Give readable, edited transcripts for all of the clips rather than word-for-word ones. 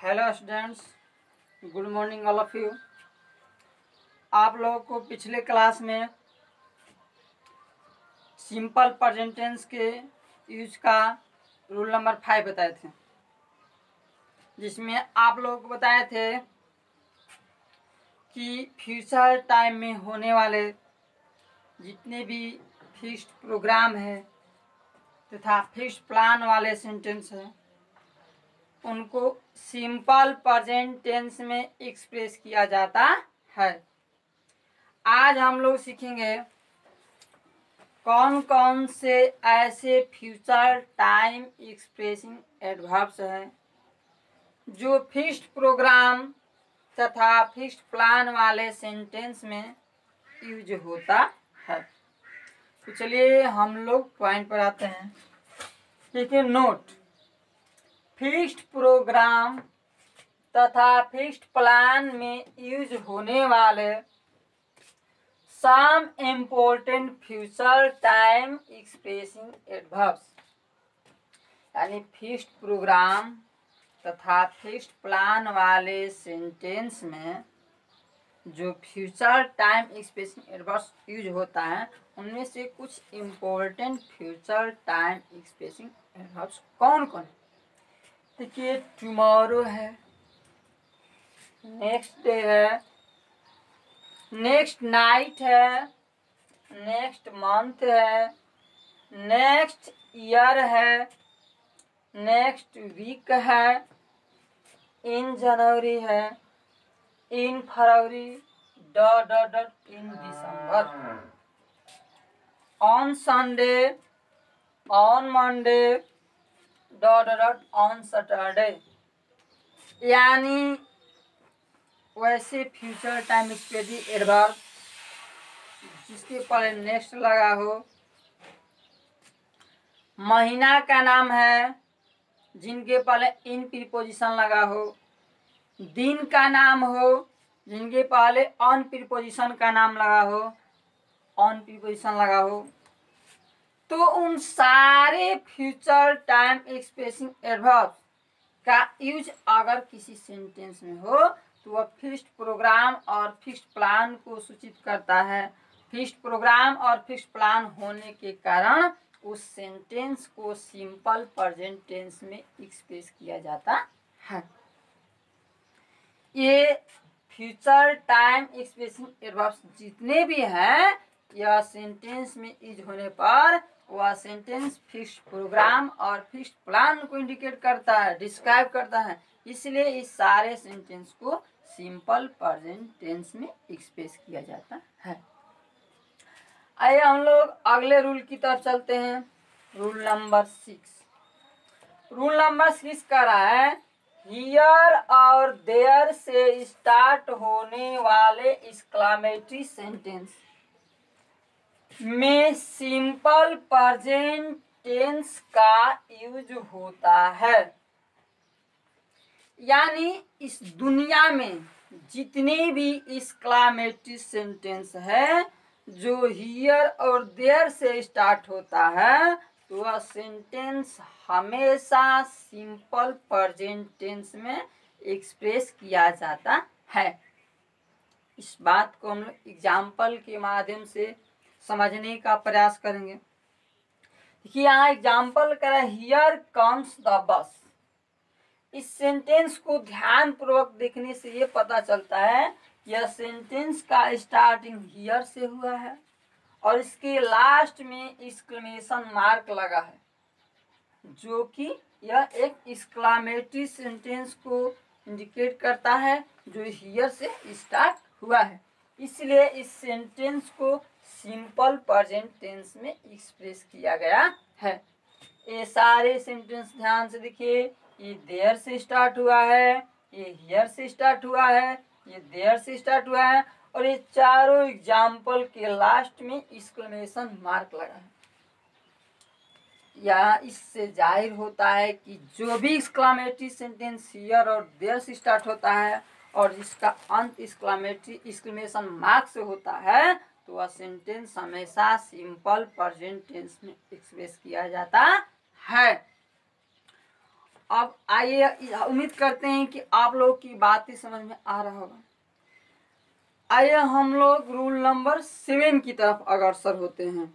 Hello students, good morning all of you. आप लोगों को पिछले क्लास में सिंपल प्रेजेंट टेंस के यूज का रूल नंबर 5 बताए थे, जिसमें आप लोगों को बताए थे कि फ्यूचर टाइम में होने वाले जितने भी फिक्स्ड प्रोग्राम है तथा फिक्स्ड प्लान वाले सेंटेंस हैं उनको सिंपल प्रेजेंट टेंस में एक्सप्रेस किया जाता है। आज हम लोग सीखेंगे कौन कौन से ऐसे फ्यूचर टाइम एक्सप्रेसिंग एडवर्ब्स हैं जो फिक्स्ड प्रोग्राम तथा फिक्स्ड प्लान वाले सेंटेंस में यूज होता है। तो चलिए हम लोग पॉइंट पर आते हैं। देखिए, नोट, फिक्स्ड प्रोग्राम तथा फिक्स्ड प्लान में यूज होने वाले some important future time expressing adverbs, यानी फिक्स्ड प्रोग्राम तथा फिक्स्ड प्लान वाले सेंटेंस में जो future time expressing adverbs use होता है उनमें से कुछ important future time expressing adverbs कौन कौन है। देखिए, टुमारो है, नेक्स्ट डे है, नेक्स्ट नाइट है, नेक्स्ट मंथ है, नेक्स्ट ईयर है, नेक्स्ट वीक है, इन जनवरी है, इन फरवरी, dot dot dot in December, on Sunday, on Monday, dot dot on Saturday. यानी वैसे फ्यूचर टाइम एक्सप्रेसिंग एडवर्ब जिसके पहले नेक्स्ट लगा हो, महीना का नाम है जिनके पहले इन प्रीपोजिशन लगा हो, दिन का नाम हो जिनके पहले ऑन प्रीपोजिशन का नाम लगा हो, ऑन प्रीपोजिशन लगा हो, तो उन सारे फ्यूचर टाइम एक्सप्रेसिंग एडवर्ब्स का यूज अगर किसी सेंटेंस में हो तो वह फिक्स्ड प्रोग्राम और फिक्स्ड प्लान को सूचित करता है। फिक्स्ड प्रोग्राम और फिक्स्ड प्लान होने के कारण उस सेंटेंस को सिंपल प्रेजेंट टेंस में एक्सप्रेस किया जाता है। ये फ्यूचर टाइम एक्सप्रेसिंग एडवर्ब्स जितने भी हैं, यह सेंटेंस में यूज होने पर वह सेंटेंस फिक्स्ड प्रोग्राम और फिक्स्ड प्लान को इंडिकेट करता है, डिस्क्राइब करता है। इसलिए इस सारे सेंटेंस को सिंपल प्रेजेंट टेंस में एक्सप्रेस किया जाता है। आइए हम लोग अगले रूल की तरफ चलते हैं। Rule number 6। रूल नंबर 6 कह रहा है हियर और देयर से स्टार्ट होने वाले एक्सक्लेमेटरी सेंटेंस में सिंपल प्रेजेंट टेंस का यूज होता है। यानी इस दुनिया में जितने भी एक्सक्लेमेटरी सेंटेंस है जो हियर और देयर से स्टार्ट होता है तो वह सेंटेंस हमेशा सिंपल प्रेजेंट टेंस में एक्सप्रेस किया जाता है। इस बात को हम लोग एग्जाम्पल के माध्यम से समझने का प्रयास करेंगे। देखिए, यहाँ एग्जाम्पल करें, हियर कम्स द बस। इस सेंटेंस को ध्यान पूर्वक देखने से ये पता चलता है यह सेंटेंस का स्टार्टिंग हियर से हुआ है और इसके लास्ट में एक्सक्लेमेशन मार्क लगा है, जो कि यह एक एक्सक्लेमेटरी सेंटेंस को इंडिकेट करता है जो हियर से स्टार्ट हुआ है। इसलिए इस सेंटेंस को सिंपल प्रेजेंट टेंस में एक्सप्रेस किया गया है। ये सारे सेंटेंस ध्यान से देखिए, ये देयर से स्टार्ट हुआ है, ये हियर से स्टार्ट हुआ है, ये देयर से स्टार्ट हुआ है और ये चारों एग्जाम्पल के लास्ट में एक्सक्लेमेशन मार्क लगा है। या इससे जाहिर होता है कि जो भी एक्सक्लेमेटरी सेंटेंस हियर और देयर से स्टार्ट होता है और जिसका अंत एक्सक्लेमेशन मार्क से होता है तो वह सेंटेंस हमेशा सिंपल प्रेजेंट टेंस में एक्सप्रेस किया जाता है। अब आइए, उम्मीद करते हैं कि आप लोग की बातें समझ में आ रहा होगा। आइए हम लोग रूल नंबर 7 की तरफ अग्रसर होते हैं।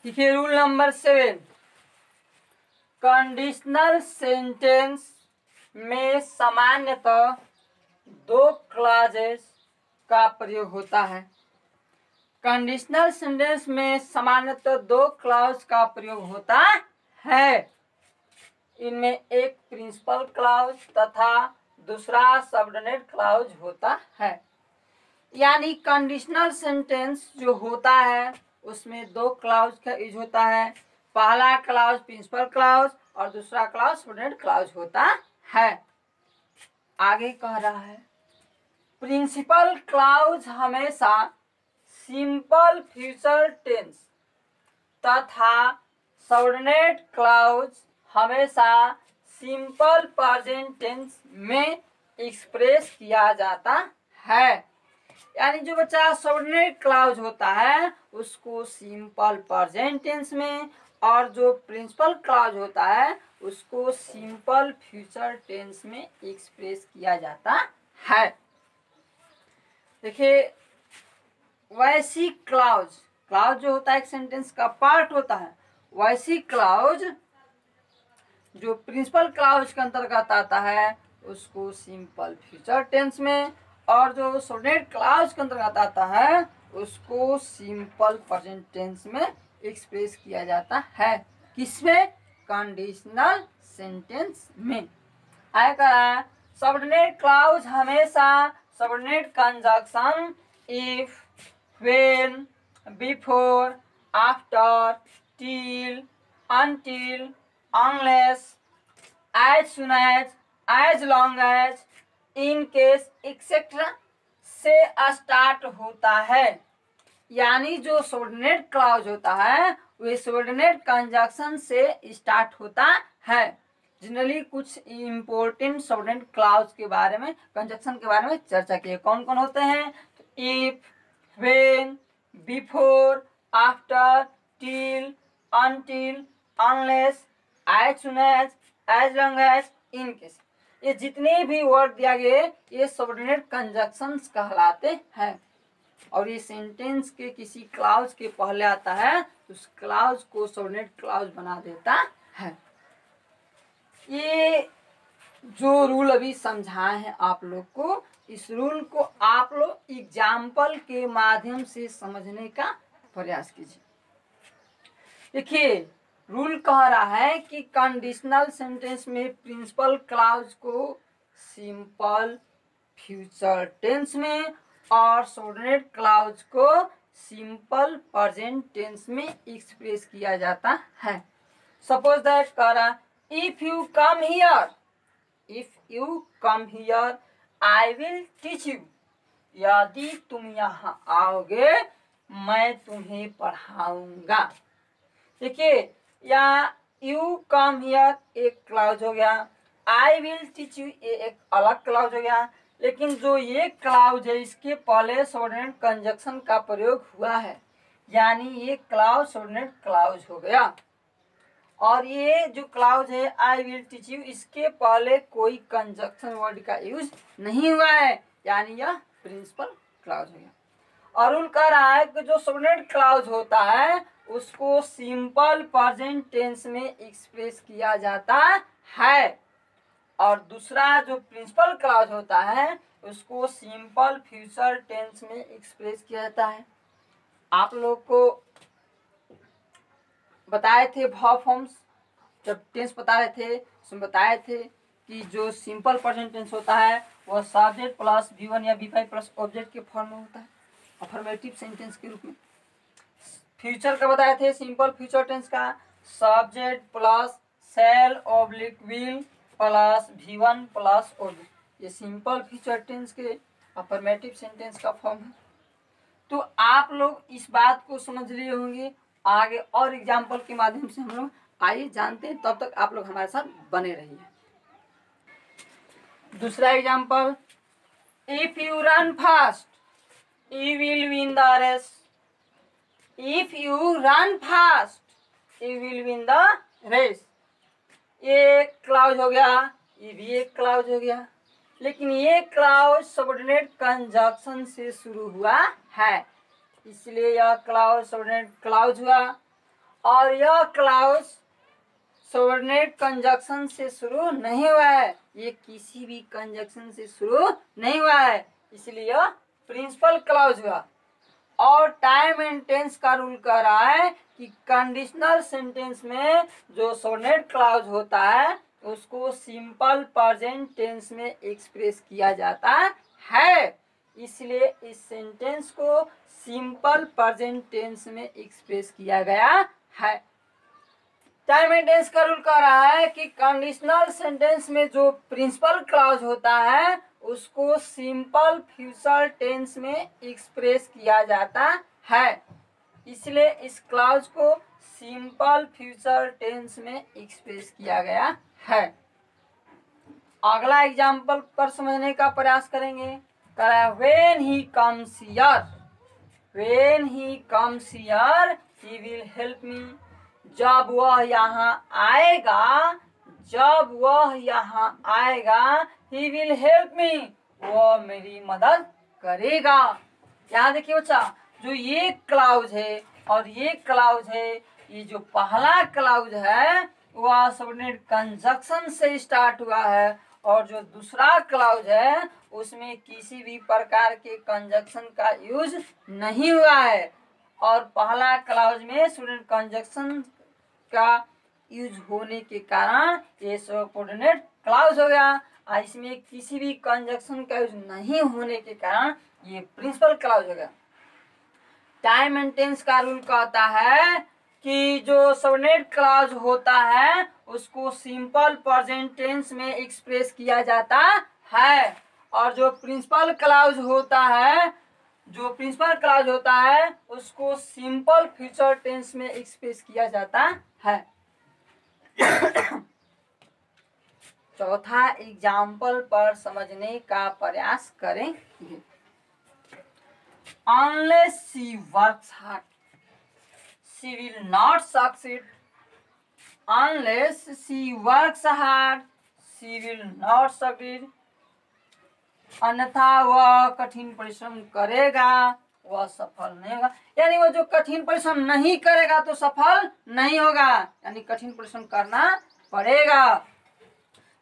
देखिए रूल नंबर 7, कंडीशनल सेंटेंस में सामान्यतः 2 क्लॉजेस का प्रयोग होता है। कंडीशनल सेंटेंस में सामान्यतः 2 क्लॉज का प्रयोग होता है। इनमें एक प्रिंसिपल क्लॉज तथा दूसरा सबऑर्डिनेट क्लॉज होता है। यानी कंडीशनल सेंटेंस जो होता है उसमें 2 क्लॉज का यूज होता है। पहला क्लॉज प्रिंसिपल क्लॉज और दूसरा क्लॉज सबऑर्डिनेट क्लॉज होता है। आगे कह रहा है, प्रिंसिपल क्लॉज हमेशा सिंपल फ्यूचर टेंस तथा सबऑर्डिनेट क्लॉज हमेशा सिंपल प्रेजेंट टेंस में एक्सप्रेस किया जाता है। यानी जो बच्चा सबऑर्डिनेट क्लॉज होता है उसको सिंपल प्रेजेंट टेंस में, और जो प्रिंसिपल क्लॉज होता है उसको सिंपल फ्यूचर टेंस में एक्सप्रेस किया जाता है। देखिए वैसी क्लॉज जो होता है एक सेंटेंस का पार्ट होता है, वैसी क्लॉज जो प्रिंसिपल क्लॉज के अंतर्गत आता है उसको सिंपल फ्यूचर टेंस में, और जो सबऑर्डिनेट क्लॉज के अंतर्गत आता है उसको सिंपल प्रेजेंट टेंस में एक्सप्रेस किया जाता है। किसमें? कंडीशनल सेंटेंस में। आया सबऑर्डिनेट क्लॉज हमेशा subordinate conjunction if, when, before, after, till, until, unless, as soon as long as, in case, etc. से स्टार्ट होता है। यानी जो सबऑर्डिनेट क्लॉज होता है वे सबऑर्डिनेट कंजंक्शन से स्टार्ट होता है। जनरली कुछ इम्पोर्टेंट सबऑर्डिनेट क्लॉज के बारे में, कंजंक्शन के बारे में चर्चा की है। कौन कौन होते हैं? If, when, before, after, till, until, unless, as soon as long as, in case। ये जितने भी वर्ड दिया गए ये सबऑर्डिनेट कंजंक्शंस कहलाते हैं। और ये सेंटेंस के किसी क्लॉज के पहले आता है तो उस क्लॉज को सबऑर्डिनेट क्लॉज बना देता है। ये जो रूल अभी समझाए हैं आप लोग को, इस रूल को आप लोग एग्जाम्पल के माध्यम से समझने का प्रयास कीजिए। देखिए रूल कह रहा है कि कंडीशनल सेंटेंस में प्रिंसिपल क्लॉज को सिंपल फ्यूचर टेंस में और सबऑर्डिनेट क्लॉज को सिंपल प्रेजेंट टेंस में एक्सप्रेस किया जाता है। सपोज दैट कह रहा, if you come here I will teach you. यदि तुम यहाँ आओगे मैं तुम्हें पढ़ाऊंगा। देखिए यहाँ यू कम हियर एक क्लॉज हो गया, आई विल टीच यू ये एक अलग क्लॉज हो गया। लेकिन जो ये क्लॉज है इसके पहले सबऑर्डिनेट कंजंक्शन का प्रयोग हुआ है, यानी ये क्लॉज सबऑर्डिनेट क्लॉज हो गया। और ये जो क्लॉज है आई विल टीच यू इसके पहले कोई कंजंक्शन वर्ड का यूज नहीं हुआ है, यानी यह प्रिंसिपल क्लॉज हो गया। और रूल कह रहा है कि जो सबऑर्डिनेट क्लॉज होता है उसको सिंपल प्रेजेंट टेंस में एक्सप्रेस किया जाता है, और दूसरा जो प्रिंसिपल क्लॉज होता है उसको सिंपल फ्यूचर टेंस में एक्सप्रेस किया जाता है। आप लोग को बताए थे वर्ब फॉर्म्स, जब टेंस बता रहे थे उसमें बताए थे कि जो सिंपल प्रेजेंट टेंस होता है वह सब्जेक्ट प्लस V1 या V5 प्लस ऑब्जेक्ट के फॉर्म में होता है, अफर्मेटिव सेंटेंस के रूप में। फ्यूचर का बताए थे सिंपल फ्यूचर टेंस का subject plus shall oblique will plus V1 plus object, ये सिंपल फ्यूचर टेंस के अफर्मेटिव सेंटेंस का फॉर्म है। तो आप लोग इस बात को समझ लिए होंगे। आगे और एग्जाम्पल के माध्यम से हम लोग आइए जानते हैं, तब तक आप लोग हमारे साथ बने रहिए। दूसरा example, if you run fast you will win the race. If you run fast you will win the race. ये क्लाउज हो गया, ये भी एक क्लाउज हो गया, लेकिन ये क्लाउज सबऑर्डिनेट कंजक्शन से शुरू हुआ है, इसलिए यह क्लाउज सबऑर्डिनेट क्लाउज हुआ। और यह क्लाउज सबऑर्डिनेट कंजक्शन से शुरू नहीं हुआ है, ये किसी भी कंजक्शन से शुरू नहीं हुआ है, इसलिए यह प्रिंसिपल क्लाउज हुआ। और टाइम एंड टेंस का रूल कह रहा है कि कंडीशनल सेंटेंस में जो सबऑर्डिनेट क्लाउज होता है उसको सिंपल प्रेजेंट टेंस में एक्सप्रेस किया जाता है, इसलिए इस सेंटेंस को सिंपल प्रेजेंट टेंस में एक्सप्रेस किया गया है। टाइम एंड टेंस का रूल कह रहा है कि कंडीशनल सेंटेंस में जो प्रिंसिपल क्लाउज होता है उसको सिंपल फ्यूचर टेंस में एक्सप्रेस किया जाता है, इसलिए इस क्लाउज को सिंपल फ्यूचर टेंस में एक्सप्रेस किया गया है। अगला एग्जाम्पल पर समझने का प्रयास करेंगे। When he comes here, when he comes here he will help me. जब वह यहाँ आएगा, जब वह यहाँ आएगा ही विल हेल्प मी, वह मेरी मदद करेगा। यहाँ देखिए बच्चा, जो ये क्लाउज है और ये क्लाउज है, ये जो पहला क्लाउज है वह सबऑर्डिनेट कंजक्शन से स्टार्ट हुआ है, और जो दूसरा क्लाउज है उसमें किसी भी प्रकार के कंजक्शन का यूज नहीं हुआ है, और पहला क्लाउज में सबऑर्डिनेट कंजक्शन का यूज होने के कारण ये सबऑर्डिनेट क्लाउज हो गया, और इसमें किसी भी कंजक्शन का यूज नहीं होने के कारण ये प्रिंसिपल क्लाउज हो गया। टाइम एंड टेंस का रूल कहता है कि जो सबऑर्डिनेट क्लाउज होता है उसको सिंपल प्रेजेंट टेंस में एक्सप्रेस किया जाता है, और जो प्रिंसिपल क्लाउज होता है, जो प्रिंसिपल क्लाउज होता है उसको सिंपल फ्यूचर टेंस में एक्सप्रेस किया जाता है। चौथा एग्जाम्पल पर समझने का प्रयास करेंगे। Unless she works hard, she will not succeed. Unless she works hard, she will not succeed. अन्यथा वह कठिन परिश्रम करेगा, वह सफल नहीं होगा। यानी वो जो कठिन परिश्रम नहीं करेगा तो सफल नहीं होगा, यानी कठिन परिश्रम करना पड़ेगा।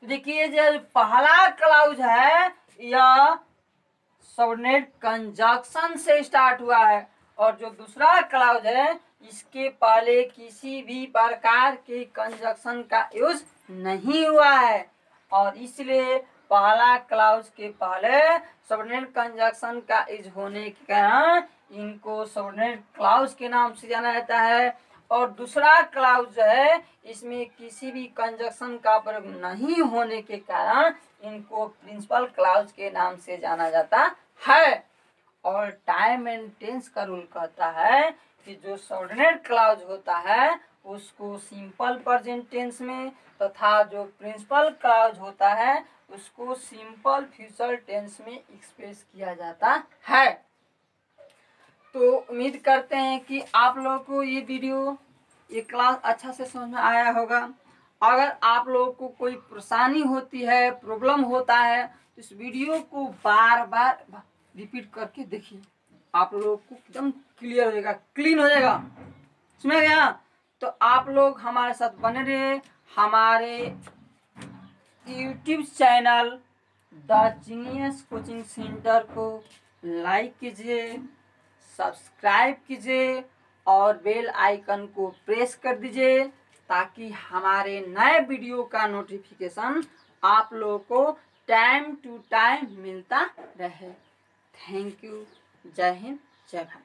देखिए जो पहला क्लाउज है यह सबऑर्डिनेट कंजक्शन से स्टार्ट हुआ है, और जो दूसरा क्लाउज है इसके पहले किसी भी प्रकार के कंजक्शन का यूज नहीं हुआ है, और इसलिए पहला क्लाउज के पहले सबऑर्डिनेट कंजक्शन का यूज होने के कारण इनको सबऑर्डिनेट क्लाउज के नाम से जाना जाता है, और दूसरा क्लाउज जो है इसमें किसी भी कंजक्शन का प्रयोग नहीं होने के कारण इनको प्रिंसिपल क्लाउज के नाम से जाना जाता है। और टाइम एंड टेंस का रूल कहता है कि जो सबऑर्डिनेट क्लाउज होता है उसको सिंपल प्रेजेंट टेंस में, तथा जो प्रिंसिपल क्लाउज होता है उसको सिंपल फ्यूचर टेंस में एक्सप्रेस किया जाता है। तो उम्मीद करते हैं कि आप लोगों को ये वीडियो, ये क्लास अच्छा से समझ में आया होगा। अगर आप लोगों को कोई परेशानी होती है, प्रॉब्लम होता है, तो इस वीडियो को बार बार रिपीट करके देखिए, आप लोगों को एकदम क्लियर हो जाएगा, क्लीन हो जाएगा। समझ गया? तो आप लोग हमारे साथ बने रहे। हमारे YouTube channel the genius coaching centre को लाइक कीजिए, सब्सक्राइब कीजिए और बेल आइकन को प्रेस कर दीजिए, ताकि हमारे नए वीडियो का नोटिफिकेशन आप लोगों को टाइम टू टाइम मिलता रहे। Thank you. जय हिंद, जय भारत।